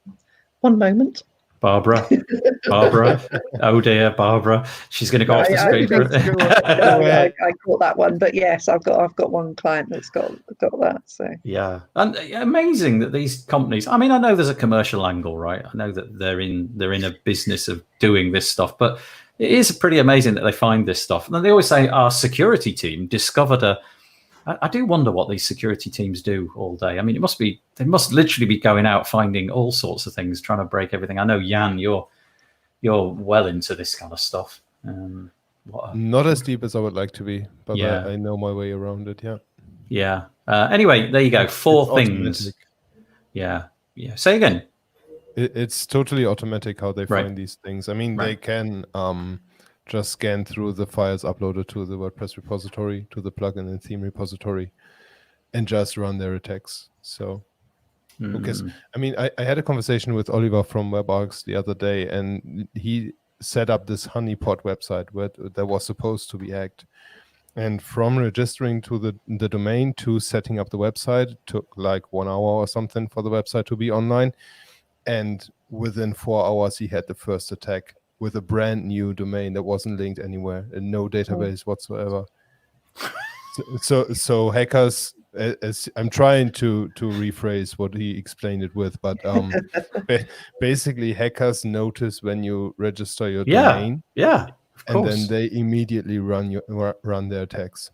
Yes. One moment. Barbara. Oh dear, Barbara. She's going to go off the screen. I caught that one, but yes, I've got one client that's got that. So yeah, and amazing that these companies. I mean, I know there's a commercial angle, right? I know that they're in a business of doing this stuff, but it is pretty amazing that they find this stuff. And then they always say our security team discovered I do wonder what these security teams do all day. I mean, they must literally be going out finding all sorts of things, trying to break everything. I know, Jan, you're well into this kind of stuff. Not as deep as I would like to be, but yeah. I know my way around it. Yeah. Yeah. Anyway, there you go. Four things. Yeah. Say again. It's totally automatic how they find these things. I mean, they can just scan through the files uploaded to the WordPress repository, to the plugin and theme repository, and just run their attacks. So, because I mean, I had a conversation with Oliver from WebArcs the other day, and he set up this honeypot website where that was supposed to be hacked. And from registering to the domain to setting up the website, it took like 1 hour or something for the website to be online. And within 4 hours, he had the first attack with a brand new domain that wasn't linked anywhere and no database whatsoever. So hackers, as I'm trying to rephrase what he explained it with, but basically hackers notice when you register your domain. Yeah. And then they immediately run their attacks.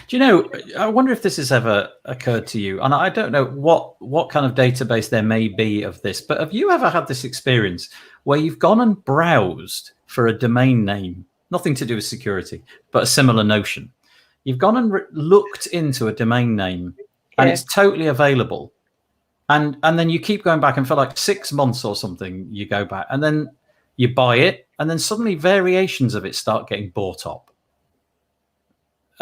Do you know, I wonder if this has ever occurred to you, and I don't know what kind of database there may be of this, but have you ever had this experience where you've gone and browsed for a domain name, nothing to do with security, but a similar notion? You've gone and looked into a domain name and it's totally available. And then you keep going back, and for like 6 months or something, you go back and then you buy it, and then suddenly variations of it start getting bought up.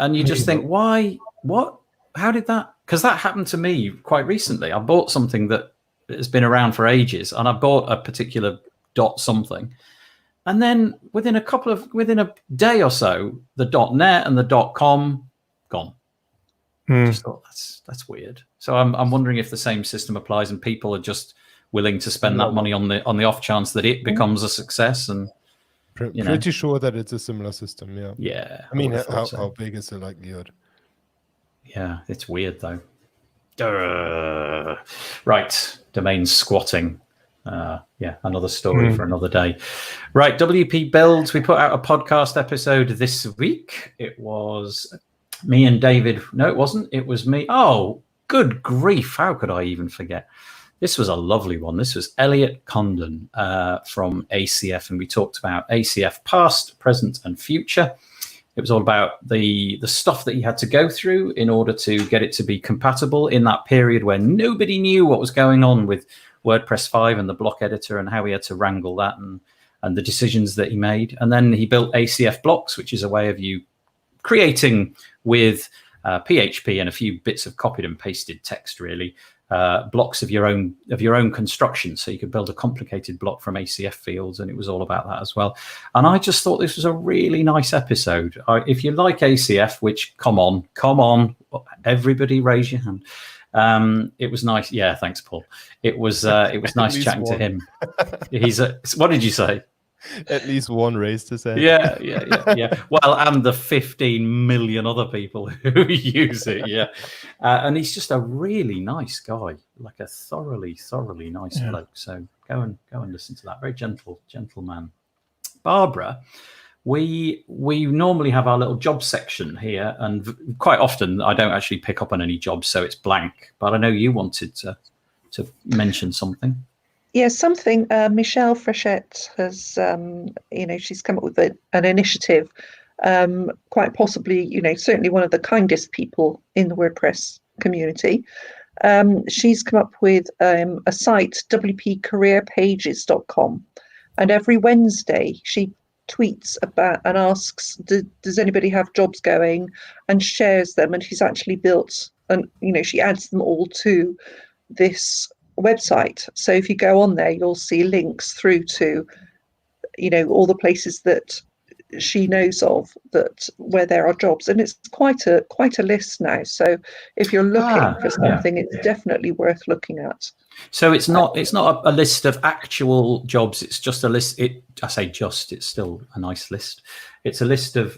And you just think, why? What? How did that? Because that happened to me quite recently. I bought something that has been around for ages, and I bought a particular .something, and then within a day or so, the .net and the .com gone. I just thought that's weird. So I'm wondering if the same system applies and people are just willing to spend that money on the off chance that it becomes a success. And pretty sure that it's a similar system. Yeah. Yeah. I mean, how big is the likelihood? Yeah, it's weird though. Right, domain squatting. Another story for another day. Right, WP Builds. We put out a podcast episode this week. It was me and David. No, it wasn't. It was me. Oh, good grief. How could I even forget? This was a lovely one. This was Elliot Condon from ACF, and we talked about ACF past, present, and future. It was all about the stuff that he had to go through in order to get it to be compatible in that period where nobody knew what was going on with WordPress 5 and the block editor, and how he had to wrangle that and the decisions that he made. And then he built ACF blocks, which is a way of you creating with PHP and a few bits of copied and pasted text, really, blocks of your own construction. So you could build a complicated block from ACF fields, and it was all about that as well. And I just thought this was a really nice episode. If you like ACF, which come on, everybody raise your hand. It was nice. Yeah, thanks, Paul. It was nice chatting to him. What did you say? At least one raised his hand. Yeah. Well, and the 15 million other people who use it. Yeah. And he's just a really nice guy, like a thoroughly nice bloke. So go and listen to that. Very gentle man. Barbara, we normally have our little job section here, and quite often I don't actually pick up on any jobs, so it's blank. But I know you wanted to mention something. Yeah, something. Michelle Frechette has, she's come up with an initiative, quite possibly, certainly one of the kindest people in the WordPress community. She's come up with a site, wpcareerpages.com, and every Wednesday she tweets about and asks, does anybody have jobs going, and shares them. And she's actually built, and she adds them all to this website. So if you go on there, you'll see links through to all the places that she knows of where there are jobs, and it's quite a list now. So if you're looking for something, it's definitely worth looking at. So it's not a list of actual jobs. It's just a list. It's still a nice list. It's a list of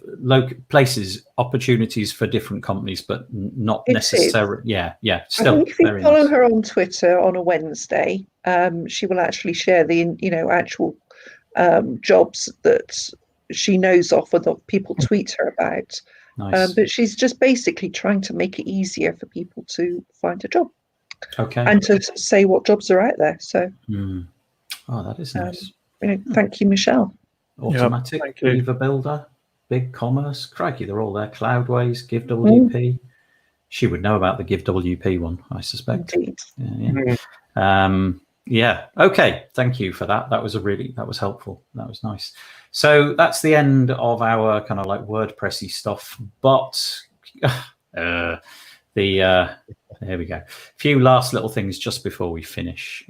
places, opportunities for different companies, but not necessarily. Yeah. Still, I think if you follow her on Twitter on a Wednesday, she will actually share the actual jobs that she knows of or that people tweet her about. Nice. But she's just basically trying to make it easier for people to find a job. Okay. And to say what jobs are out there. So. Oh, that is nice. Thank you, Michelle. Automatic, Beaver Builder, Big Commerce. Crikey, they're all there. Cloudways, GiveWP. She would know about the GiveWP one, I suspect. Indeed. Yeah. Okay. Thank you for that. That was helpful. That was nice. So that's the end of our kind of like WordPressy stuff. But there we go. A few last little things just before we finish.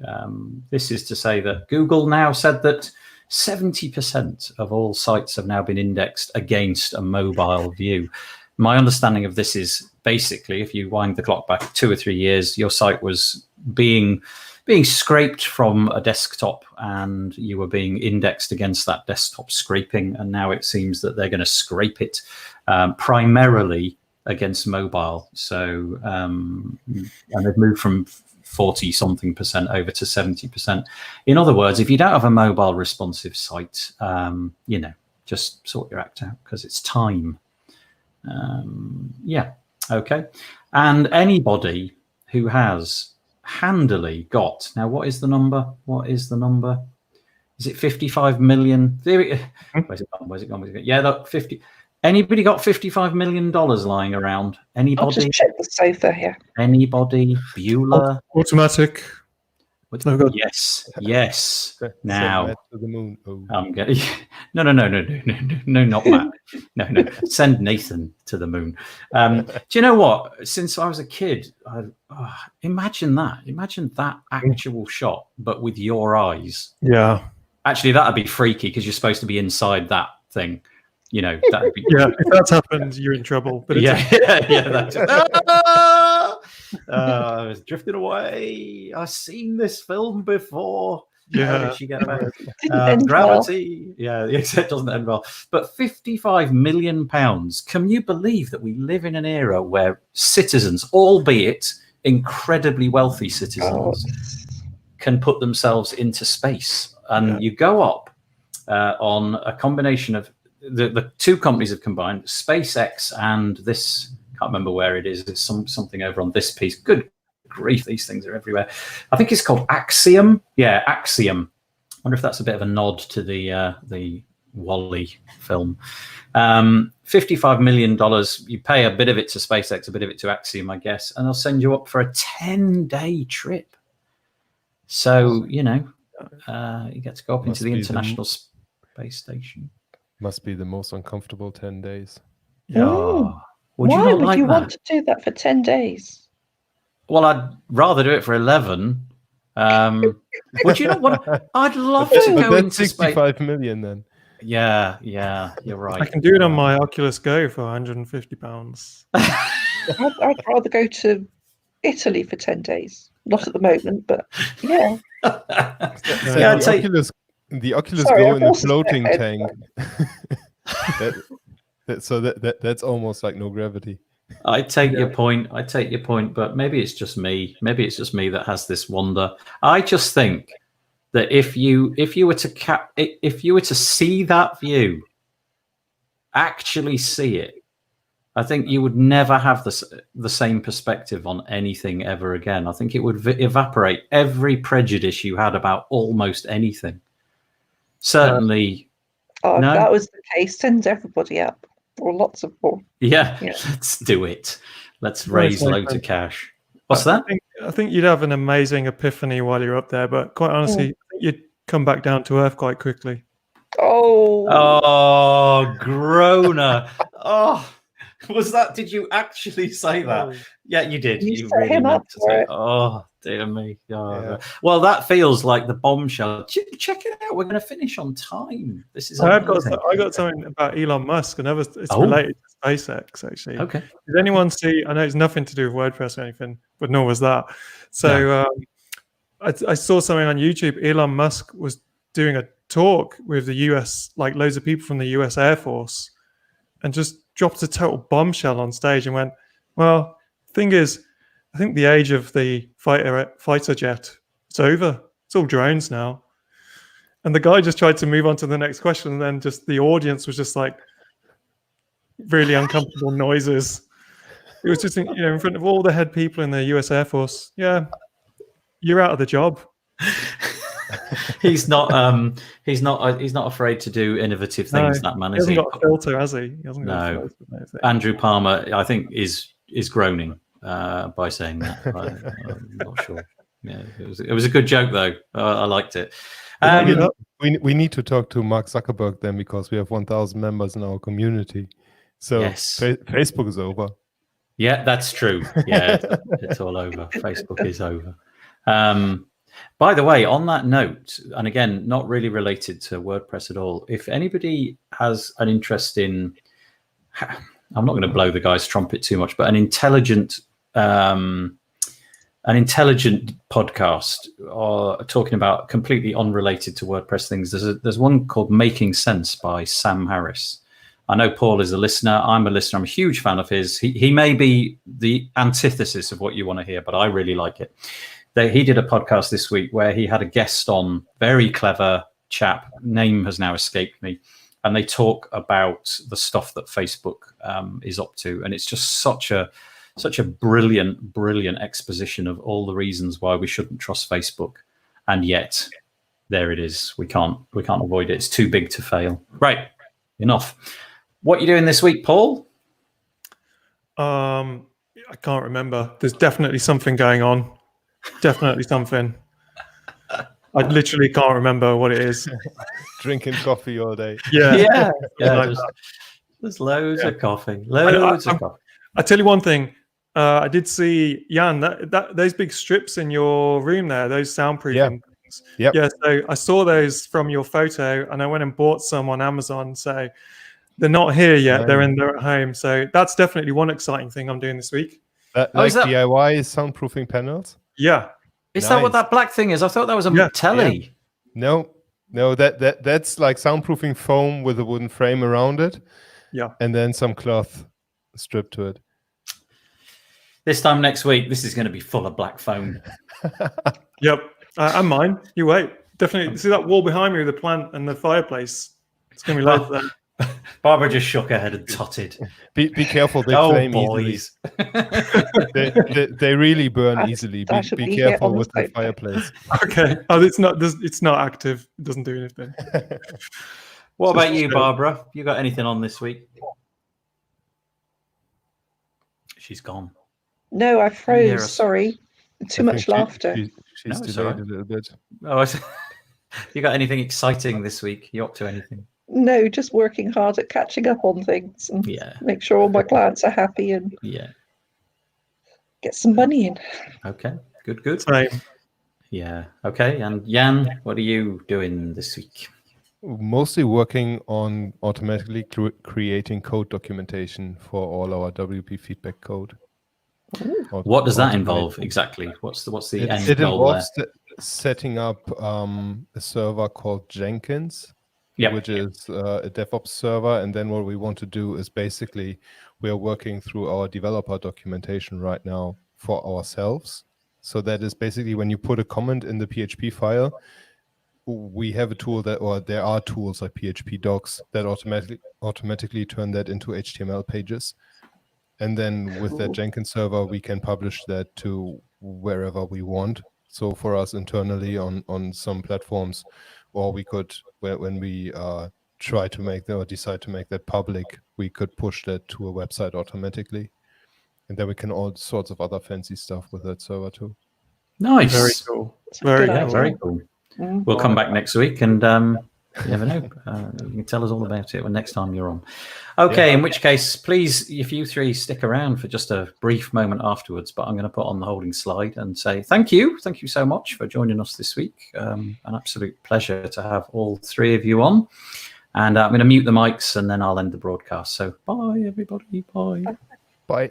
This is to say that Google now said that 70% of all sites have now been indexed against a mobile view. My understanding of this is basically, if you wind the clock back 2 or 3 years, your site was being scraped from a desktop, and you were being indexed against that desktop scraping. And now it seems that they're going to scrape it primarily against mobile. So and they've moved from 40-something% over to 70%. In other words, if you don't have a mobile responsive site, just sort your act out, because it's time. Okay. And anybody who has handily got, now what is the number? Is it 55 million? Where's it gone? Yeah, look, 50. Anybody got $55 million lying around? Anybody? I'll just check the sofa here. Anybody? Bueller? Automatic. Yes. Now, to the moon. I'm getting no, not Matt. No. Send Nathan to the moon. Do you know what? Since I was a kid, imagine that actual shot, but with your eyes. Yeah. Actually, that'd be freaky because you're supposed to be inside that thing. That'd be. Yeah, if that's happened, you're in trouble. But That's I was drifting away. I've seen this film before. Yeah. How did she get away? Didn't end Gravity. Yeah, it doesn't end well. But £55 million. Can you believe that we live in an era where citizens, albeit incredibly wealthy citizens, can put themselves into space? And you go up on a combination of the two companies have combined, SpaceX and this. Can't remember where it is. It's something over on this piece. Good grief, these things are everywhere. I think it's called Axiom. Yeah, Axiom. I wonder if that's a bit of a nod to the Wall-E film. $55 million. You pay a bit of it to SpaceX, a bit of it to Axiom, I guess, and they'll send you up for a 10-day trip. So, you get to go up into the International Space Station. Must be the most uncomfortable 10 days. Yeah. Why would you want to do that for 10 days? Well, I'd rather do it for 11. Would you not want? I'd love to go into space. 65 million then. Yeah, you're right. I can do it on my Oculus Go for £150. I'd rather go to Italy for 10 days. Not at the moment, but yeah. The Oculus Go in the floating tank. That's almost like no gravity. I take your point, but maybe it's just me. Maybe it's just me that has this wonder. I just think that if you were to see that view, actually see it, I think you would never have the same perspective on anything ever again. I think it would evaporate every prejudice you had about almost anything. Certainly. If that was the case, send everybody up. Or lots of more. Yeah, let's do it. Let's raise loads of cash. What's that? I think you'd have an amazing epiphany while you're up there, but quite honestly, you'd come back down to earth quite quickly. Oh, groaner. Was that? Did you actually say that? Yeah, you did. You really meant to say. Oh, dear me. Yeah. Well, that feels like the bombshell. Check it out. We're going to finish on time. This is. I got something about Elon Musk, and it's related to SpaceX actually. Okay. Did anyone see? I know it's nothing to do with WordPress or anything, but nor was that. So I saw something on YouTube. Elon Musk was doing a talk with the US, like loads of people from the US Air Force, and just dropped a total bombshell on stage and went, well, thing is, I think the age of the fighter jet is over. It's all drones now. And the guy just tried to move on to the next question, and then just the audience was just like really uncomfortable noises. It was just in front of all the head people in the US Air Force. Yeah, you're out of the job. He's not afraid to do innovative things. That man, he hasn't got a filter, has he? No. Andrew Palmer, I think, is groaning by saying that. I'm not sure. Yeah, it was a good joke though. I liked it. We need to talk to Mark Zuckerberg then, because we have 1,000 members in our community. So yes. Facebook is over. Yeah, that's true. Yeah, it's all over. Facebook is over. By the way, on that note, and again, not really related to WordPress at all, if anybody has an interest in, I'm not going to blow the guy's trumpet too much, but an intelligent podcast talking about completely unrelated to WordPress things, there's one called Making Sense by Sam Harris. I know Paul is a listener. I'm a listener. I'm a huge fan of his. He may be the antithesis of what you want to hear, but I really like it. He did a podcast this week where he had a guest on, very clever chap, name has now escaped me, and they talk about the stuff that Facebook is up to, and it's just such a brilliant exposition of all the reasons why we shouldn't trust Facebook, and yet there it is. We can't avoid it. It's too big to fail. Right, enough. What are you doing this week, Paul? I can't remember. There's definitely something going on. Definitely something. I literally can't remember what it is. Drinking coffee all day. Yeah. There's loads of coffee. Loads of coffee. I tell you one thing. I did see, Jan, that those big strips in your room there, those soundproofing things. Yep. Yeah, so I saw those from your photo, and I went and bought some on Amazon. So they're not here yet. They're at home. So that's definitely one exciting thing I'm doing this week. Like DIY soundproofing panels? Yeah. Is that what that black thing is? I thought that was a telly. Yeah. No, that's like soundproofing foam with a wooden frame around it. Yeah. And then some cloth stripped to it. This time next week, this is going to be full of black foam. Yep. And mine. You wait. Definitely. See that wall behind me with the plant and the fireplace? It's going to be loads there. Barbara just shook her head and totted. Be careful, they flame easily. They really burn easily. Be careful with the fireplace. Okay. Oh, it's not active. It doesn't do anything. What about you, Barbara? You got anything on this week? She's gone. No, I froze. Sorry. Too much laughter. She's delayed a little bit. Oh, you got anything exciting this week? You up to anything? No, just working hard at catching up on things and make sure all my clients are happy and get some money in. Okay, good. Same. Yeah, okay. And Jan, what are you doing this week? Mostly working on automatically creating code documentation for all our WP feedback code. What does that involve exactly? What's the end goal? It involves setting up a server called Jenkins. Which is a DevOps server. And then what we want to do is basically we are working through our developer documentation right now for ourselves. So that is basically when you put a comment in the PHP file, we have a tool there are tools like PHP docs that automatically turn that into HTML pages. And then with that Jenkins server, we can publish that to wherever we want. So for us internally on some platforms, or we could, when we try to make that or decide to make that public, we could push that to a website automatically. And then we can all sorts of other fancy stuff with that server too. Nice. Very cool. Very cool. We'll come back next week and you never know. You can tell us all about it next time you're on. Okay, in which case, please, if you three stick around for just a brief moment afterwards, but I'm going to put on the holding slide and say thank you. Thank you so much for joining us this week. An absolute pleasure to have all three of you on. And I'm going to mute the mics and then I'll end the broadcast. So bye, everybody. Bye. Bye.